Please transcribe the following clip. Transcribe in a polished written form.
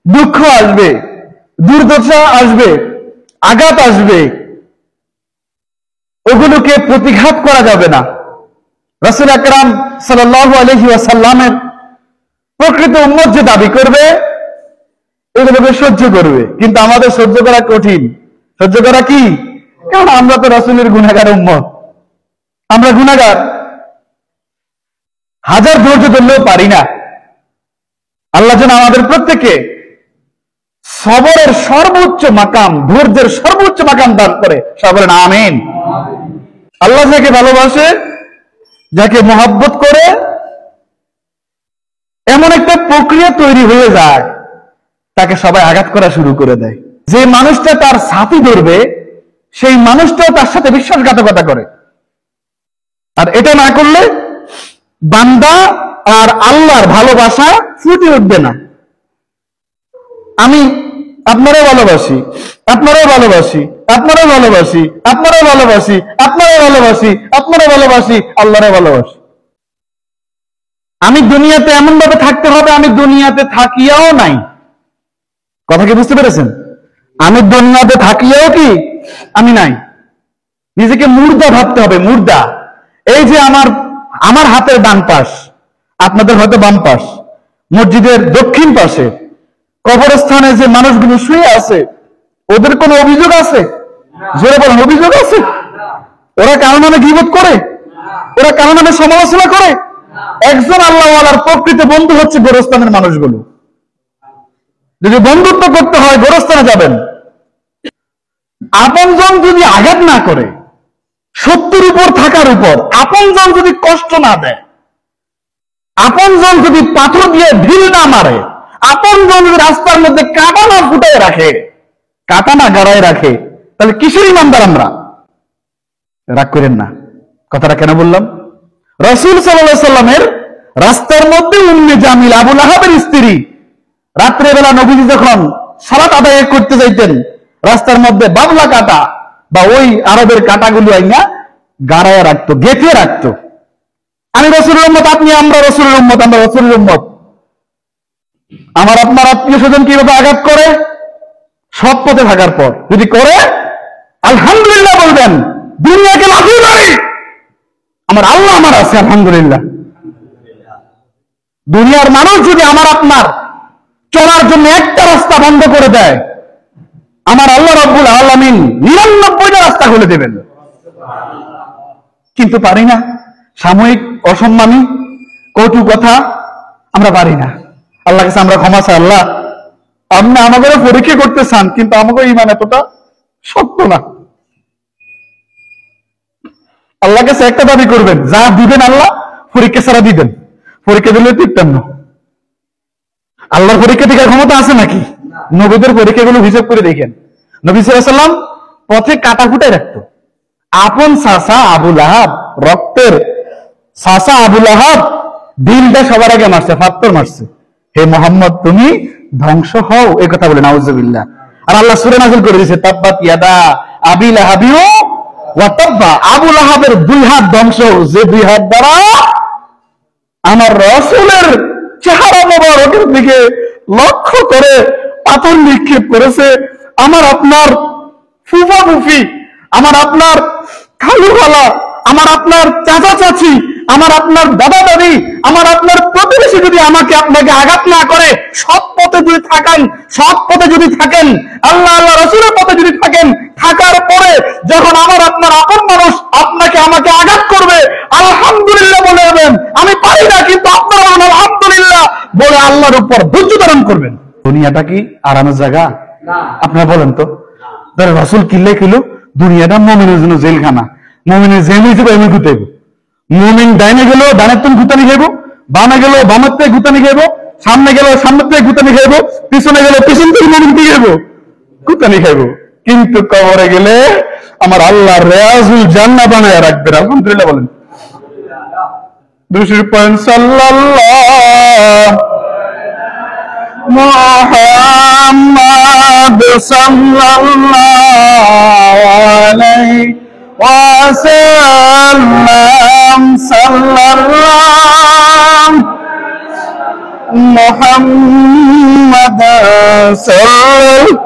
দুঃখ আসবে, দুর্দশা আসবে, আঘাত আসবে, ওগুলোকে প্রতিঘাত করা যাবে না। রাসূল আকরাম সাল্লাল্লাহু আলাইহি ওয়াসাল্লামের প্রকৃত উম্মত যে দাবি করবে এগুলোকে সহ্য করবে, কিন্তু আমাদের সহ্য করা কঠিন। সহ্য করা কি? কারণ আমরা তো রাসূলের গুনাহগার উম্মত, আমরা গুনাহগার, হাজার ধৈর্য ধরলেও পারি না। আল্লাহ যেন আমাদের প্রত্যেককে সবরের সর্বোচ্চ মাকাম, ধৈর্যের সর্বোচ্চ মাকাম দান করে। সবাই বলেন আমিন। আল্লাহ যাকে ভালোবাসে, যাকে মহব্বত করে, এমন একটা প্রক্রিয়া তৈরি হয়ে যায় তাকে সবাই আঘাত করা শুরু করে দেয়। যে মানুষটা তার সাথী ধরবে সেই মানুষটাও তার সাথে বিশ্বাসঘাতকতা করে, আর এটা না করলে বান্দা আর আল্লাহর ভালোবাসা ফুটে উঠবে না। আমি আপনারও ভালোবাসি, আপনারও ভালোবাসি, আপনারও ভালোবাসি, আপনারও ভালোবাসি, আপনারও ভালোবাসি, আপনারও ভালোবাসি, আল্লাহরও ভালোবাসি। আমি দুনিয়াতে এমন ভাবে থাকতে হবে আমি দুনিয়াতে থাকিয়াও নাই। কথা কি বুঝতে পেরেছেন? আমি দুনিয়াতে থাকিয়াও কি আমি নাই। নিজেকে মুর্দা ভাবতে হবে, মুর্দা। এই যে আমার হাতের ডান পাশ, আপনাদের হয়তো বাম পাশ, মসজিদের দক্ষিণ পাশে কবরস্থানে যে মানুষগুলো শুয়ে আছে ওদের কোনো অভিযোগ আছে? জোরে বলেন, অভিযোগ আছে? ওরা কারো নামে গীবত করে? ওরা কারো নামে সমালোচনা করে? একজন আল্লাহওয়ালার প্রকৃত বন্ধু হচ্ছে গোরস্থানের মানুষগুলো। যদি বন্ধুত্ব করতে হয় গোরস্থানে যাবেন। আপনজন যদি আঘাত না করে, সত্যের উপর থাকার উপর আপনজন যদি কষ্ট না দেয়, আপনজন যদি পাথর দিয়ে ঢিল না মারে, আপনজন যদি রাস্তার মধ্যে কাঁটা না ফুটায় রাখে, কাঁটা না গাড়ায় রাখে, তাহলে কিসের ইমানদার আমরা? রাগ করেন না, কথাটা কেন বললাম? রাসূল সাল্লাল্লাহু আলাইহি সাল্লামের রাস্তার মধ্যে উম্মে জামিল আবু লাহাবের স্ত্রী রাত্রেবেলা নবীজি যখন সালাত আদায় করতে যাইতেন রাস্তার মধ্যে বাবলা কাটা বা ওই আরবের কাটাগুলো আইনা গাড়ায় রাখতো, গেঁথে রাখতো। আমি রাসূলের উম্মত, আপনি আমরা রাসূলের উম্মত, আমরা রাসূলের উম্মত। আমার আপনার আত্মীয় স্বজন কিভাবে আঘাত করে? সৎ পথে থাকার পর যদি করে আলহামদুলিল্লাহ বলবেন, দুনিয়াকে লাফিয়ে মারি, আমার আল্লাহ আমার আছে আলহামদুলিল্লাহ। দুনিয়ার মানুষ যদি আমার আপনার চলার জন্য একটা রাস্তা বন্ধ করে দেয়, আমার আল্লাহ রাব্বুল আলামিন 99টা রাস্তা খুলে দেবেন। কিন্তু পারি না, সাময়িক অসম্মানী, কটু কথা আমরা পারি না। আল্লাহর কাছে আমরা ক্ষমা চাই, আল্লাহ আপনি আমাদের পরীক্ষা করতে চান, কিন্তু আমাকে ঈমান এতটা শক্ত না। আল্লাহর কাছে একটা দাবি করবেন, যা দিবেন আল্লাহ পরীক্ষা ছাড়া দিবেন। পরীক্ষা দিলে টিপতেন না। আল্লাহর পরীক্ষা দেওয়ার ক্ষমতা আছে নাকি? নবীদের পরীক্ষাগুলো হিসাব করে দেখেন। নবী সাল্লাল্লাহু আলাইহি ওয়াসাল্লাম পথে কাটা ফুটায় রাখতো। আপন চাচা আবু লাহাব, রক্তের চাচা আবু লাহাব দিলটা সবার আগে মারছে, ফাত্তর মারছে, হে মোহাম্মদ তুমি ধ্বংস হও, এই কথা বলে নাউজুবিল্লাহ। আর আল্লাহ সূরা নাযিল করে দিয়েছে, তাব্বাত ইয়াদা আবি লাহাবিও ওয়া তাব্বা, আবু লাহাবের দুই হাত ধ্বংস, যে দুই হাত দ্বারা আমার রাসূলের চেহারা মোবারকের দিকে লক্ষ্য করে পাথর নিক্ষেপ করেছে। আমার আপনার ফুফা ফুফি, আমার আপনার খালু খালা, আমার আপনার চাচা চাচি, আমার আপনার দাদা দাদি, আমার আপনার প্রতিবেশী যদি আমাকে আপনাকে আঘাত না করে, সৎ পথে যদি থাকেন, সৎ পথে যদি থাকেন, আল্লাহ আল্লাহ রাসূলের পথে যদি থাকেন, থাকার পরে যখন আমার আপনার আপন মানুষ আপনাকে আমাকে আঘাত করবে, আলহামদুলিল্লাহ বলে দেবেন, আমি পারি না, কিন্তু আপনারা আলহামদুলিল্লাহ বলে আল্লাহর উপর ধৈর্য ধারণ করবেন। দুনিয়াটা কি আরামের জায়গা? আপনারা বলেন তো। রাসূল কিল্লে কিলো দুনিয়াটা মুমিনের জন্য জেলখানা। মুমিনের জেল হিসেবে এমনি গুতাইব। মুমিন ডাইনে গেল ডানের থেকে গুতানি খাইব, বামে গেল বামের থেকে গুতানি খাইব, সামনে গেল সামনের থেকে গুতানি খাইব, পিছনে গেল পিছন থেকে মুমিন কি খাইব? গুতানি খাইব। কিন্তু কবরে গেলে আমার আল্লাহ রিয়াজুল জান্নাহ বানায় রাখবেন। আলহামদুলিল্লাহ বলেন। দুশর পয়েন্ট সাল্লাল্লাহ মুহাম্মদ সাল্লাল্লাহু আলাইহি ওয়াসাল্লাম, সাল্লাল্লাহু মুহাম্মাদ সাল্লাল্লাহু